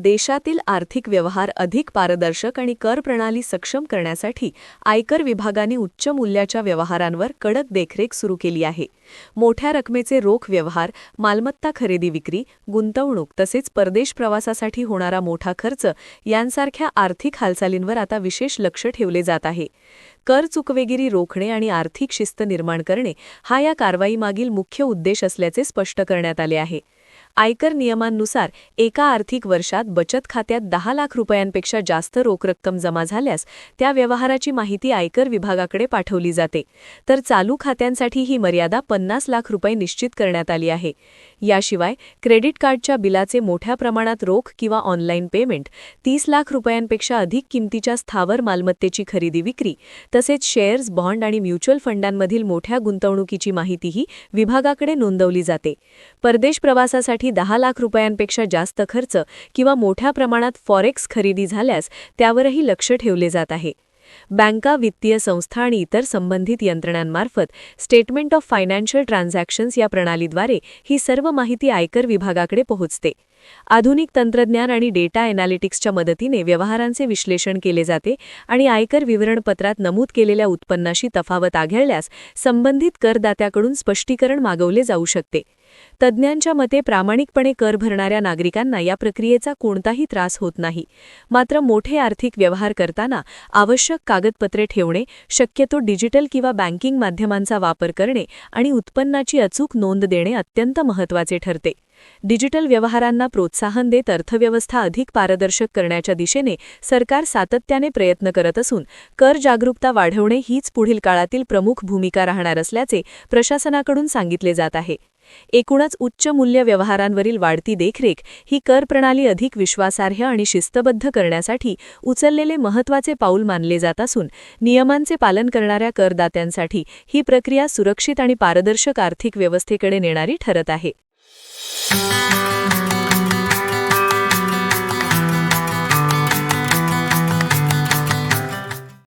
देशातील आर्थिक व्यवहार अधिक पारदर्शक आणि कर प्रणाली सक्षम करण्यासाठी आयकर विभागाने उच्च मूल्याच्या व्यवहारांवर कडक देखरेख सुरू केली आहे. मोठ्या रकमेचे रोख व्यवहार, मालमत्ता खरेदी विक्री, गुंतवणूक तसेच परदेश प्रवासासाठी होणारा मोठा खर्च यांसारख्या आर्थिक हालचालींवर आता विशेष लक्ष ठेवले जात आहे. कर चुकवेगिरी रोखणे आणि आर्थिक शिस्त निर्माण करणे हा या कारवाईमागील मुख्य उद्देश असल्याचे स्पष्ट करण्यात आले आहे. आयकर नियमांनुसार एका आर्थिक वर्षात बचत खात्यात 10 लाख रुपयांपेक्षा जास्त रोख रक्कम जमा झाल्यास त्या व्यवहाराची माहिती आयकर विभागाकडे पाठवली जाते, तर चालू खात्यांसाठी ही मर्यादा 50 लाख रुपये निश्चित करण्यात आली आहे. याशिवाय क्रेडिट कार्डच्या बिलाचे मोठ्या प्रमाणात रोख किंवा ऑनलाईन पेमेंट, 30 लाख रुपयांपेक्षा अधिक किमतीच्या स्थावर मालमत्तेची खरेदी विक्री, तसेच शेअर्स, बॉन्ड आणि म्युच्युअल फंडांमधील मोठ्या गुंतवणुकीची माहितीही विभागाकडे नोंदवली जाते. परदेश प्रवासासाठी 10 लाख रुपयांपेक्षा जास्त खर्च किंवा मोठ्या प्रमाणात फॉरेक्स खरेदी झाल्यास त्यावरही लक्ष ठेवले जात आहे. बँका, वित्तीय संस्था आणि इतर संबंधित यंत्रणांमार्फत स्टेटमेंट ऑफ फायनान्शियल ट्रान्झॅक्शन्स या प्रणालीद्वारे ही सर्व माहिती आयकर विभागाकडे पोहोचते. आधुनिक तंत्रज्ञान आणि डेटा एनालिटिक्सच्या मदतीने व्यवहारांचे विश्लेषण केले जाते आणि आयकर विवरणपत्रात नमूद केलेल्या उत्पन्नाशी तफावत आढळल्यास संबंधित करदात्याकडून स्पष्टीकरण मागवले जाऊ शकते. तज्ज्ञांच्या मते प्रामाणिकपणे कर भरणाऱ्या नागरिकांना या प्रक्रियेचा कोणताही त्रास होत नाही. मात्र मोठे आर्थिक व्यवहार करताना आवश्यक कागदपत्रे ठेवणे, शक्यतो डिजिटल किंवा बँकिंग माध्यमांचा वापर करणे आणि उत्पन्नाची अचूक नोंद देणे अत्यंत महत्त्वाचे ठरते. डिजिटल व्यवहारांना प्रोत्साहन देत अर्थव्यवस्था अधिक पारदर्शक करण्याच्या दिशेने सरकार सातत्याने प्रयत्न करत असून कर जागरूकता वाढवणे हीच पुढील काळातील प्रमुख भूमिका राहणार असल्याचे प्रशासनाकडून सांगितले जात आहे. एकूणच उच्च मूल्य व्यवहारांवरील वाढती देखरेख ही कर प्रणाली अधिक विश्वासार्ह आणि शिस्तबद्ध करण्यासाठी उचललेले महत्त्वाचे पाऊल मानले जात असून नियमांचे पालन करणाऱ्या करदात्यांसाठी ही प्रक्रिया सुरक्षित आणि पारदर्शक आर्थिक व्यवस्थेकडे नेणारी ठरत आहे.